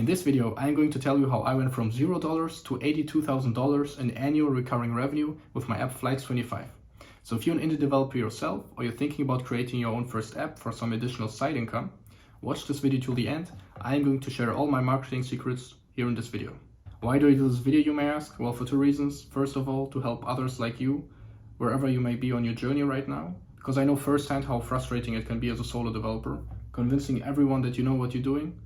this video, I'm going to tell you how I went from $0 to $82,000 in annual recurring revenue with my app Flights25. So if you're an indie developer yourself, or you're thinking about creating your own first app for some additional side income, watch this video till the end. I'm going to share all my marketing secrets here in this video. Why do I do this video, you may ask? Well, for two reasons. First of all, to help others like you, wherever you may be on your journey right now, because I know firsthand how frustrating it can be as a solo developer, convincing everyone that you know what you're doing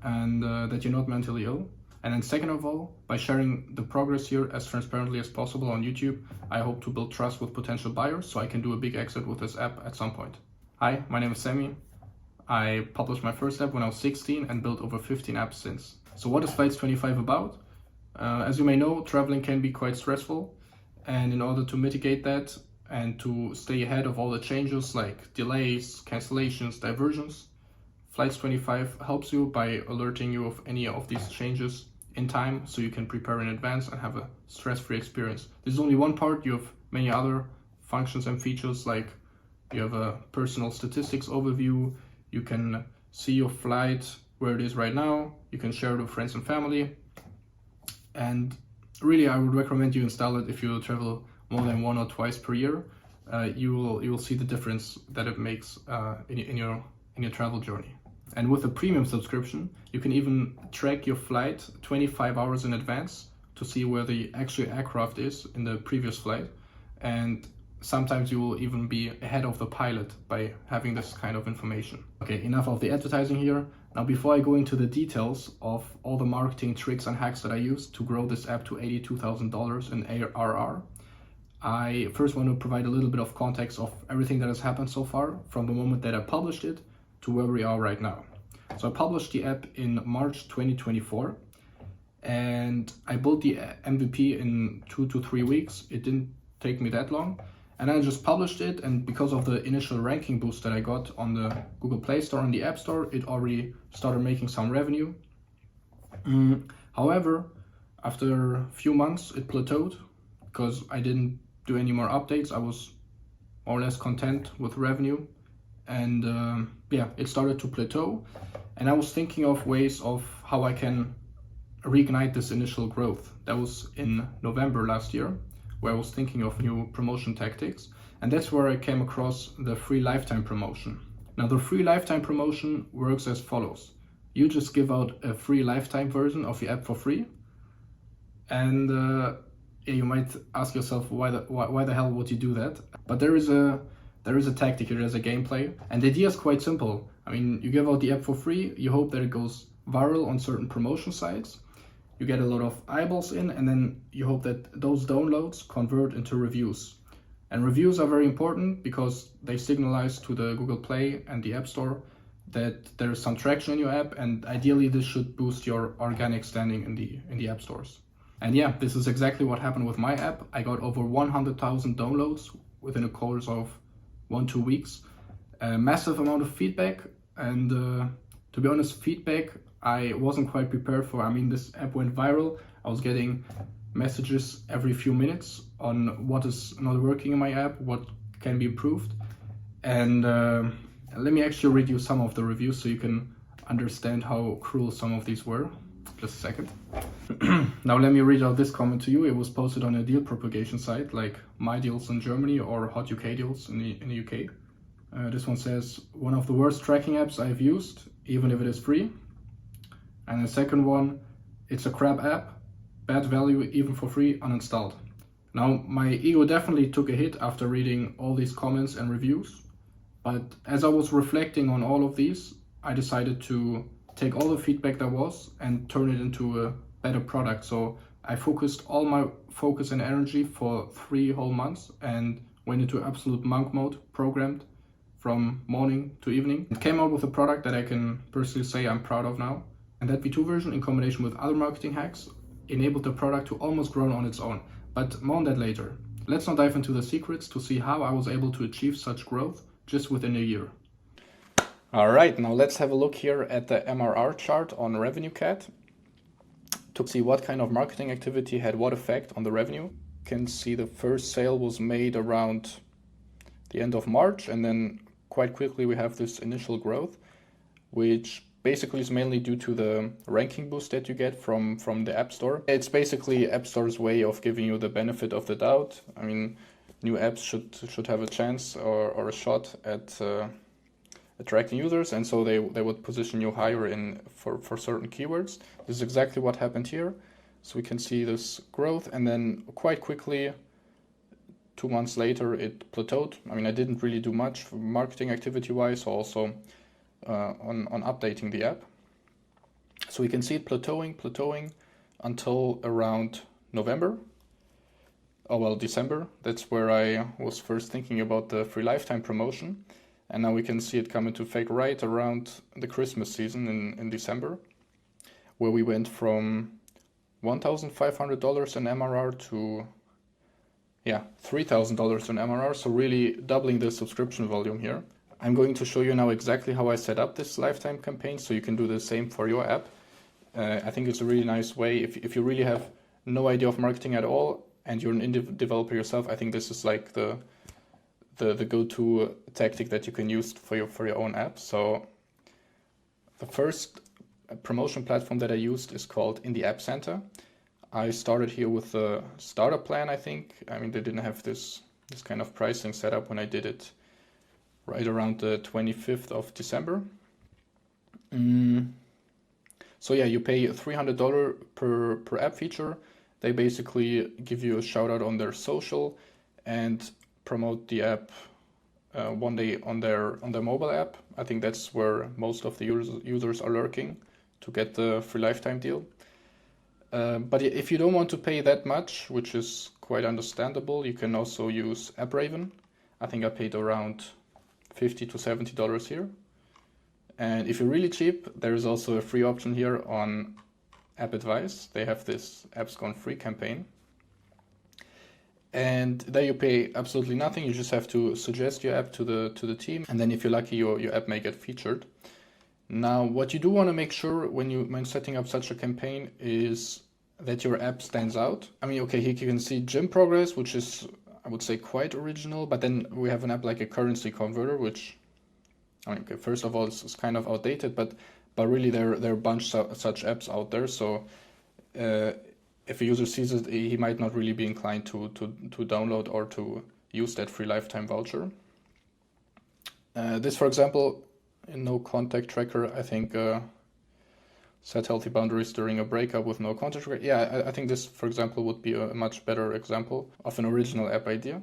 and that you're not mentally ill. And then second of all, by sharing the progress here as transparently as possible on YouTube, I hope to build trust with potential buyers so I can do a big exit with this app at some point. Hi, my name is Sammy. I published my first app when I was 16 and built over 15 apps since. So what is Flights25 about? As you may know, traveling can be quite stressful, and in order to mitigate that and to stay ahead of all the changes like delays, cancellations, diversions, Flights25 helps you by alerting you of any of these changes in time so you can prepare in advance and have a stress-free experience. This is only one part. You have many other functions and features, like you have a personal statistics overview, you can see your flight, where it is right now, you can share it with friends and family, and really I would recommend you install it if you travel more than 1 or twice per year. You will see the difference that it makes in your travel journey. And with a premium subscription, you can even track your flight 25 hours in advance to see where the actual aircraft is in the previous flight. And sometimes you will even be ahead of the pilot by having this kind of information. Okay, enough of the advertising here. Now, before I go into the details of all the marketing tricks and hacks that I used to grow this app to $82,000 in ARR, I first want to provide a little bit of context of everything that has happened so far from the moment that I published it to where we are right now. So I published the app in March 2024 and I built the MVP in 2 to 3 weeks. It didn't take me that long. And I just published it, and because of the initial ranking boost that I got on the Google Play Store and the App Store, it already started making some revenue. However, after a few months, it plateaued because I didn't do any more updates. I was more or less content with revenue, and it started to plateau. And I was thinking of ways of how I can reignite this initial growth. That was in November last year, where I was thinking of new promotion tactics, and that's where I came across the free lifetime promotion. Now, the free lifetime promotion works as follows. You just give out a free lifetime version of your app for free, and you might ask yourself why the hell would you do that? But there is a tactic here, there's a gameplay, and the idea is quite simple. I mean, you give out the app for free, you hope that it goes viral on certain promotion sites, you get a lot of eyeballs in, and then you hope that those downloads convert into reviews. And reviews are very important because they signalize to the Google Play and the App Store that there is some traction in your app, and ideally this should boost your organic standing in the app stores. And yeah, this is exactly what happened with my app. I got over 100,000 downloads within a course of 1-2 weeks. A massive amount of feedback, and to be honest, feedback I wasn't quite prepared for. I mean, this app went viral. I was getting messages every few minutes on what is not working in my app, what can be improved. And let me actually read you some of the reviews so you can understand how cruel some of these were. Just a second. Now let me read out this comment to you. It was posted on a deal propagation site like My Deals in Germany or Hot UK Deals in the UK. This one says, one of the worst tracking apps I've used, even if it is free. And the second one, it's a crap app, bad value even for free, uninstalled. Now, my ego definitely took a hit after reading all these comments and reviews, but as I was reflecting on all of these, I decided to take all the feedback there was and turn it into a better product. So I focused all my focus and energy for 3 whole months and went into absolute monk mode, programmed from morning to evening. It came out with a product that I can personally say I'm proud of now. And that V2 version, in combination with other marketing hacks, enabled the product to almost grow on its own. But more on that later. Let's now dive into the secrets to see how I was able to achieve such growth just within a year. All right, now let's have a look here at the MRR chart on RevenueCat to see what kind of marketing activity had what effect on the revenue. You can see the first sale was made around the end of March, and then quite quickly we have this initial growth, which basically is mainly due to the ranking boost that you get from the App Store. It's basically App Store's way of giving you the benefit of the doubt. I mean, new apps should have a chance or a shot at attracting users, and so they would position you higher in for certain keywords. This is exactly what happened here. So we can see this growth, and then quite quickly, 2 months later, it plateaued. I mean, I didn't really do much marketing activity-wise, also on updating the app. So we can see it plateauing until around November. Oh well, December. That's where I was first thinking about the free lifetime promotion. And now we can see it come into effect right around the Christmas season in December, where we went from $1,500 in MRR to $3,000 in MRR, so really doubling the subscription volume here. I'm going to show you now exactly how I set up this lifetime campaign, so you can do the same for your app. I think it's a really nice way. If you really have no idea of marketing at all and you're an indie developer yourself, I think this is like the go-to tactic that you can use for your own app. So the first promotion platform that I used is called In the App Center. I started here with a starter plan, I think. I mean, they didn't have this kind of pricing set up when I did it right around the 25th of December. So yeah, you pay $300 per app feature. They basically give you a shout out on their social and promote the app one day on their mobile app. I think that's where most of the users are lurking to get the free lifetime deal. But if you don't want to pay that much, which is quite understandable, you can also use AppRaven. I think I paid around $50 to $70 here. And if you're really cheap, there is also a free option here on App Advice. They have this Apps Gone Free campaign. And there you pay absolutely nothing. You just have to suggest your app to the team. And then if you're lucky, your app may get featured. Now, what you do want to make sure when setting up such a campaign is that your app stands out. I mean, okay, here you can see gym progress, which is, I would say, quite original. But then we have an app like a currency converter, which, I mean, okay, first of all, it's kind of outdated, but really there are a bunch of such apps out there. So if a user sees it, he might not really be inclined to download or to use that free lifetime voucher. This, for example, in no contact tracker, I think set healthy boundaries during a breakup with no contact tracker. Yeah, I think this, for example, would be a much better example of an original app idea.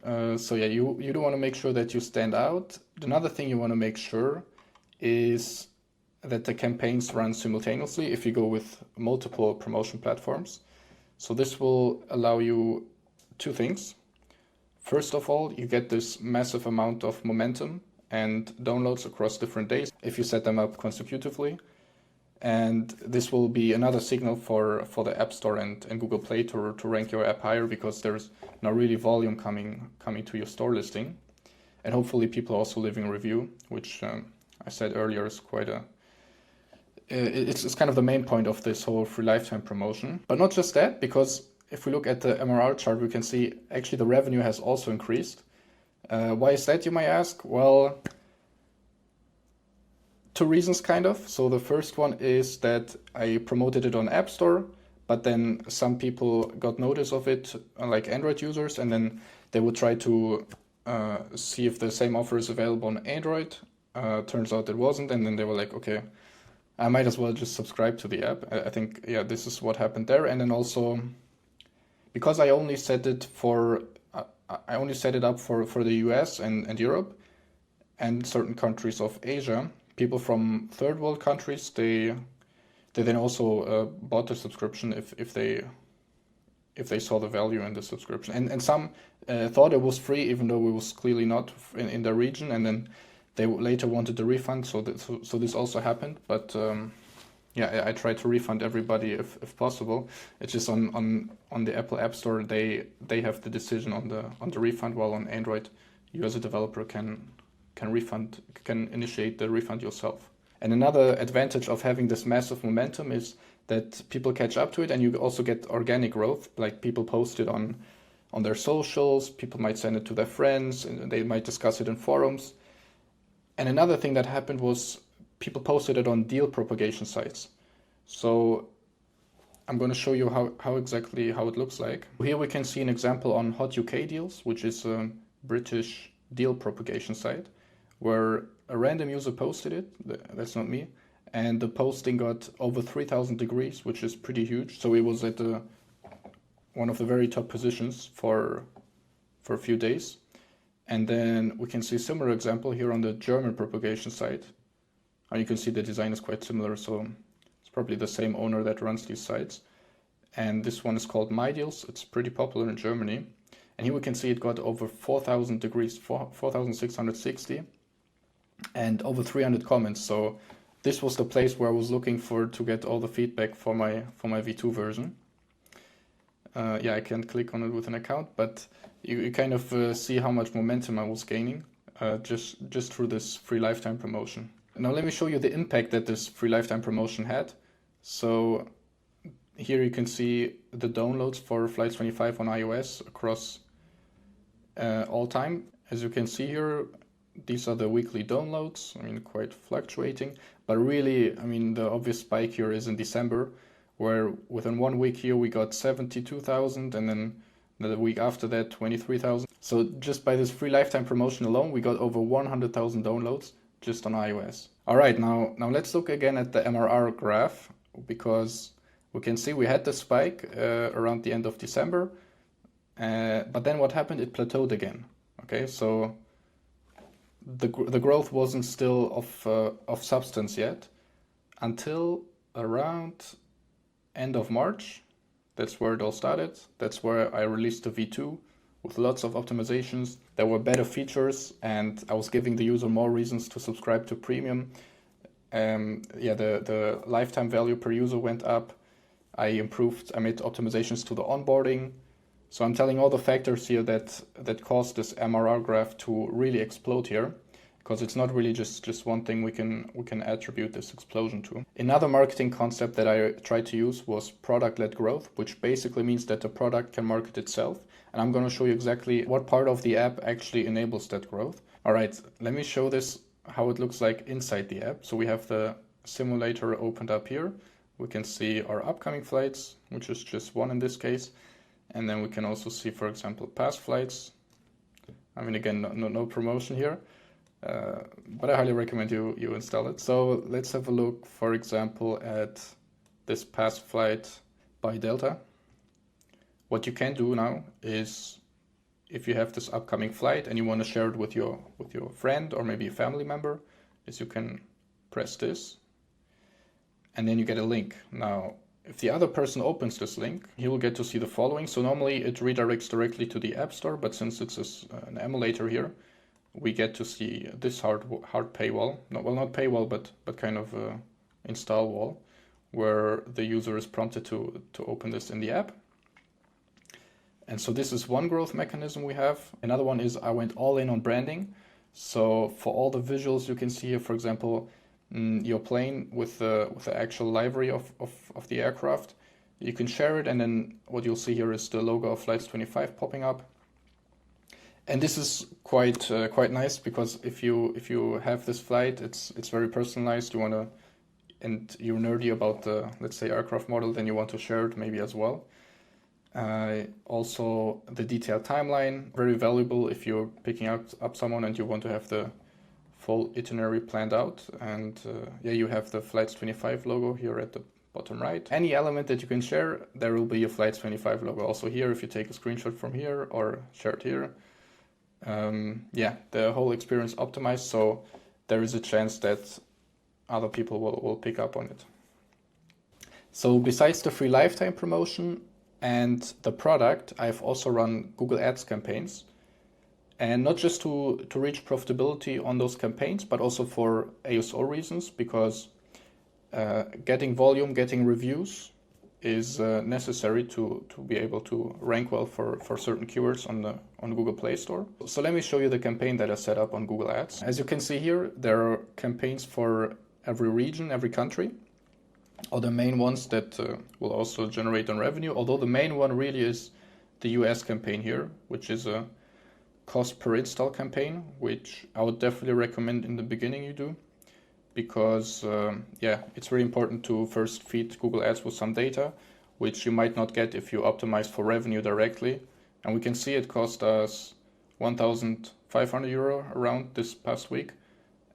So yeah, you do want to make sure that you stand out. Another thing you want to make sure is that the campaigns run simultaneously if you go with multiple promotion platforms. So this will allow you two things. First of all, you get this massive amount of momentum and downloads across different days if you set them up consecutively. And this will be another signal for the App Store and Google Play to rank your app higher, because there's now really volume coming to your store listing. And hopefully people also leaving a review, which I said earlier is quite it's kind of the main point of this whole free lifetime promotion. But not just that, because if we look at the MRR chart, we can see actually the revenue has also increased. Why is that, you might ask? Well, two reasons kind of. So the first one is that I promoted it on App Store, but then some people got notice of it, like Android users, and then they would try to see if the same offer is available on Android. Turns out it wasn't, and then they were like, okay, I might as well just subscribe to the app. I think, yeah, this is what happened there. And then also, because I only set it up for the US and Europe and certain countries of Asia, people from third world countries, they then also bought the subscription if they saw the value in the subscription. And some thought it was free, even though it was clearly not in their region, and then they later wanted the refund, so this also happened. But yeah, I try to refund everybody if possible. It's just on the Apple App Store, they have the decision on the refund, while on Android, you as a developer can initiate the refund yourself. And another advantage of having this massive momentum is that people catch up to it, and you also get organic growth. Like, people post it on their socials, people might send it to their friends, and they might discuss it in forums. And another thing that happened was people posted it on deal propagation sites. So I'm going to show you how exactly how it looks like. Here we can see an example on Hot UK Deals, which is a British deal propagation site, where a random user posted it. That's not me. And the posting got over 3,000 degrees, which is pretty huge. So it was at one of the very top positions for a few days. And then we can see a similar example here on the German propagation site. And you can see the design is quite similar, so it's probably the same owner that runs these sites. And this one is called My Deals. It's pretty popular in Germany. And here we can see it got over 4,000 degrees, 4,660, and over 300 comments. So this was the place where I was looking for to get all the feedback for my V2 version. Yeah, I can't click on it with an account, but you kind of see how much momentum I was gaining just through this free lifetime promotion. Now let me show you the impact that this free lifetime promotion had. So here you can see the downloads for Flights 25 on iOS across all time. As you can see here, these are the weekly downloads. I mean, quite fluctuating, but really, I mean, the obvious spike here is in December, where within 1 week here we got 72,000, and then the week after that 23,000. So just by this free lifetime promotion alone, we got over 100,000 downloads just on iOS. All right, now let's look again at the MRR graph, because we can see we had the spike around the end of December, but then what happened? It plateaued again. Okay, so the growth wasn't still of substance yet until around end of March. That's where it all started. That's where I released the V2 with lots of optimizations. There were better features, and I was giving the user more reasons to subscribe to premium. Yeah, the lifetime value per user went up. I made optimizations to the onboarding. So I'm telling all the factors here that caused this MRR graph to really explode here, because it's not really just one thing we can attribute this explosion to. Another marketing concept that I tried to use was product-led growth, which basically means that the product can market itself. And I'm going to show you exactly what part of the app actually enables that growth. All right, let me show this how it looks like inside the app. So we have the simulator opened up here. We can see our upcoming flights, which is just one in this case. And then we can also see, for example, past flights. I mean, again, no promotion here, but I highly recommend you install it. So let's have a look, for example, at this past flight by Delta. What you can do now is, if you have this upcoming flight and you want to share it with your friend or maybe a family member, is you can press this, and then you get a link. Now, if the other person opens this link, he will get to see the following. So normally it redirects directly to the App Store, but since it's an emulator here, we get to see this hard paywall. Not paywall, but kind of install wall, where the user is prompted to open this in the app. And so this is one growth mechanism we have. Another one is I went all in on branding. So for all the visuals you can see here, for example, your plane with the actual livery of the aircraft, you can share it, and then what you'll see here is the logo of Flights 25 popping up. And this is quite nice, because if you have this flight, it's very personalized. You want to, and you're nerdy about the, let's say, aircraft model, then you want to share it maybe as well. Also the detailed timeline, very valuable if you're picking up someone and you want to have the full itinerary planned out. And yeah, you have the Flights 25 logo here at the bottom right. Any element that you can share, there will be a Flights 25 logo also here if you take a screenshot from here or share it here. Yeah, the whole experience optimized, so there is a chance that other people will pick up on it. So besides the free lifetime promotion and the product, I've also run Google Ads campaigns. And not just to reach profitability on those campaigns, but also for ASO reasons, because getting volume, getting reviews is necessary to be able to rank well for certain keywords on Google Play Store. So let me show you the campaign that I set up on Google Ads. As you can see here, there are campaigns for every region, every country, or the main ones that will also generate on revenue, although the main one really is the US campaign here, which is a cost per install campaign, which I would definitely recommend in the beginning you do, because yeah, it's very important to first feed Google Ads with some data, which you might not get if you optimize for revenue directly. And we can see it cost us 1,500 euro around this past week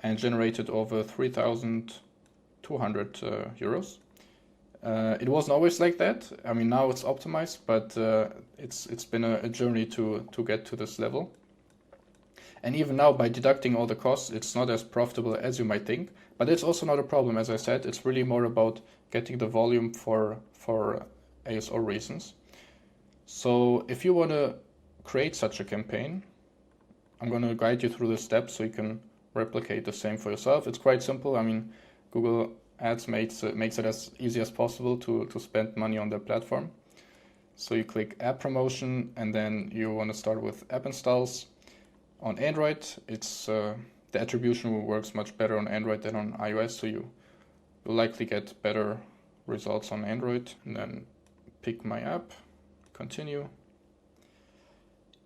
and generated over 3,200 euros. It wasn't always like that. I mean, now it's optimized, but it's been a journey to get to this level. And even now, by deducting all the costs, it's not as profitable as you might think. But it's also not a problem, as I said. It's really more about getting the volume for ASO reasons. So if you want to create such a campaign, I'm going to guide you through the steps so you can replicate the same for yourself. It's quite simple. I mean, Google Ads makes it as easy as possible to spend money on their platform. So you click app promotion, and then you want to start with app installs. On Android, it's the attribution works much better on Android than on iOS, so you'll likely get better results on Android. And then pick my app, continue.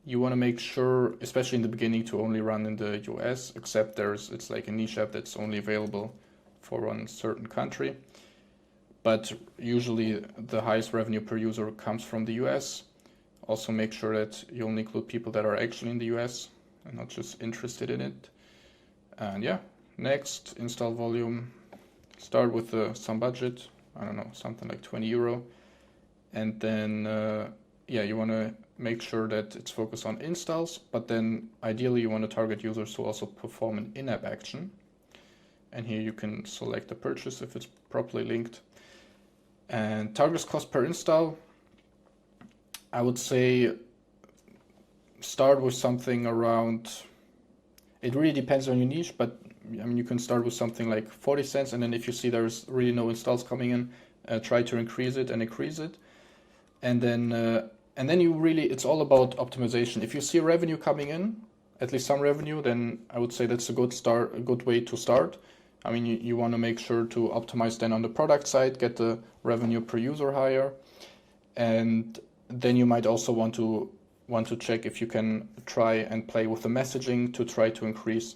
You want to make sure, especially in the beginning, to only run in the US, except it's like a niche app that's only available for one certain country. But usually the highest revenue per user comes from the US. Also make sure that you only include people that are actually in the US and not just interested in it. And yeah, next, install volume. Start with some budget, I don't know, something like 20 euro. And then, yeah, you want to make sure that it's focused on installs, but then ideally you want to target users who also perform an in-app action. And here you can select the purchase if it's properly linked. And target cost per install, I would say start with something around, it really depends on your niche, but I mean, you can start with something like 40 cents, and then if you see there's really no installs coming in, try to increase it and increase it. And then you really, it's all about optimization. If you see revenue coming in, at least some revenue, then I would say that's a good way to start. I mean, you want to make sure to optimize then on the product side, get the revenue per user higher. And then you might also want to check if you can try and play with the messaging to try to increase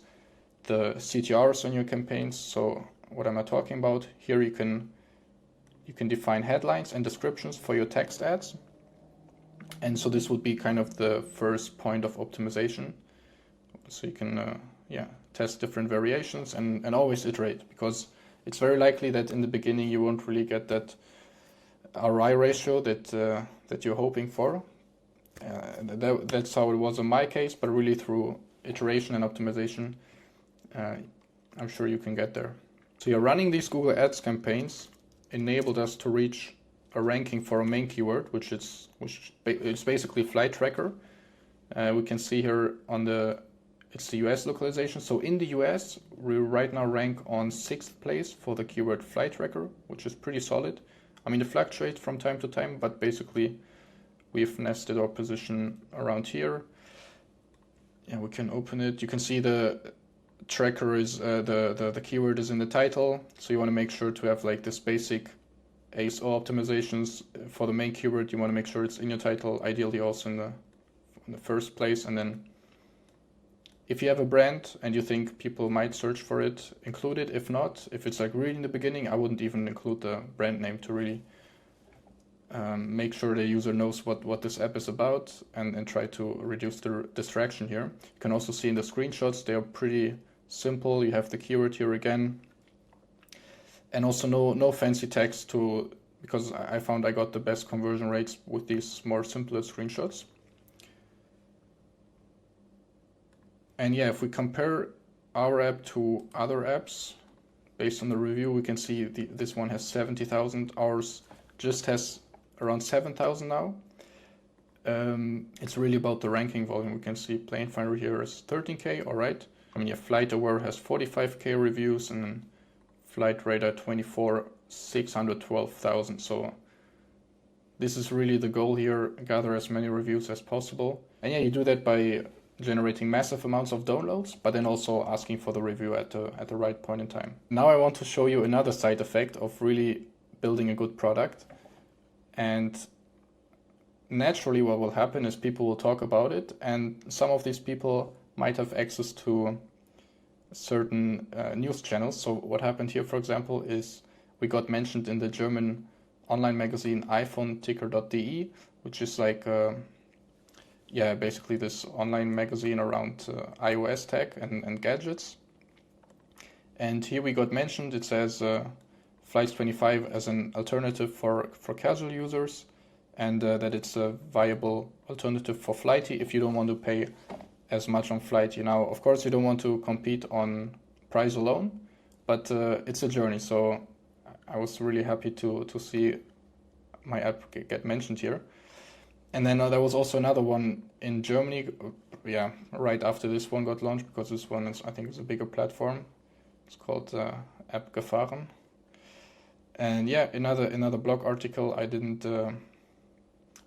the CTRs on your campaigns. So what am I talking about? Here you can define headlines and descriptions for your text ads. And so this would be kind of the first point of optimization. So you can test different variations and always iterate, because it's very likely that in the beginning you won't really get that ROI ratio that you're hoping for. That's how it was in my case, but really through iteration and optimization, I'm sure you can get there. So you're running these Google Ads campaigns enabled us to reach a ranking for a main keyword, which is basically flight tracker. We can see here it's the US localization. So in the US, we right now rank on 6th place for the keyword flight tracker, which is pretty solid. I mean, it fluctuates from time to time, but basically we've nested our position around here. Yeah, we can open it. You can see the tracker is, the keyword is in the title. So you want to make sure to have like this basic ASO optimizations for the main keyword. You want to make sure it's in your title, ideally also in the first place. And then if you have a brand and you think people might search for it, include it. If not, if it's like really in the beginning, I wouldn't even include the brand name to really make sure the user knows what this app is about, and try to reduce the distraction here. You can also see in the screenshots, they are pretty simple. You have the keyword here again. And also no fancy text because I found I got the best conversion rates with these more simpler screenshots. And yeah, if we compare our app to other apps, based on the review, we can see this one has 70,000. Ours just has around 7,000 now. It's really about the ranking volume. We can see Plane Finder here is 13K, all right. I mean, yeah, Flight Aware has 45K reviews, and then Flight Radar 24, 612,000. So this is really the goal here, gather as many reviews as possible. And yeah, you do that by generating massive amounts of downloads, but then also asking for the review at the right point in time. Now I want to show you another side effect of really building a good product. And naturally what will happen is people will talk about it, and some of these people might have access to certain news channels. So what happened here, for example, is we got mentioned in the German online magazine iPhone-Ticker.de, which is like yeah, basically this online magazine around iOS tech and gadgets. And here we got mentioned, it says Flights 25 as an alternative for casual users, and that it's a viable alternative for Flighty if you don't want to pay as much on Flighty. Now, of course, you don't want to compete on price alone, but it's a journey. So I was really happy to see my app get mentioned here. And then there was also another one in Germany, yeah, right after this one got launched, because this one is, I think, is a bigger platform. It's called App Gefahren. And yeah, another blog article. I didn't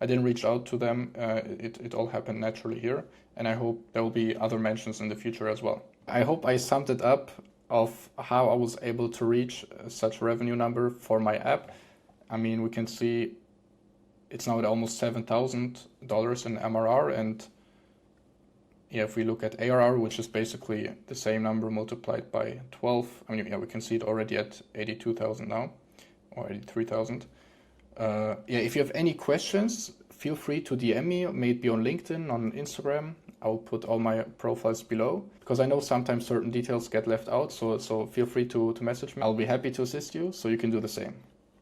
reach out to them. It all happened naturally here, and I hope there will be other mentions in the future as well. I hope I summed it up of how I was able to reach such a revenue number for my app. I mean, we can see it's now at almost $7,000 in MRR, and yeah, if we look at ARR, which is basically the same number multiplied by 12, I mean, yeah, we can see it already at 82,000 now, or 83,000. Yeah, if you have any questions, feel free to DM me, maybe on LinkedIn, on Instagram. I'll put all my profiles below, because I know sometimes certain details get left out, so feel free to message me. I'll be happy to assist you, so you can do the same.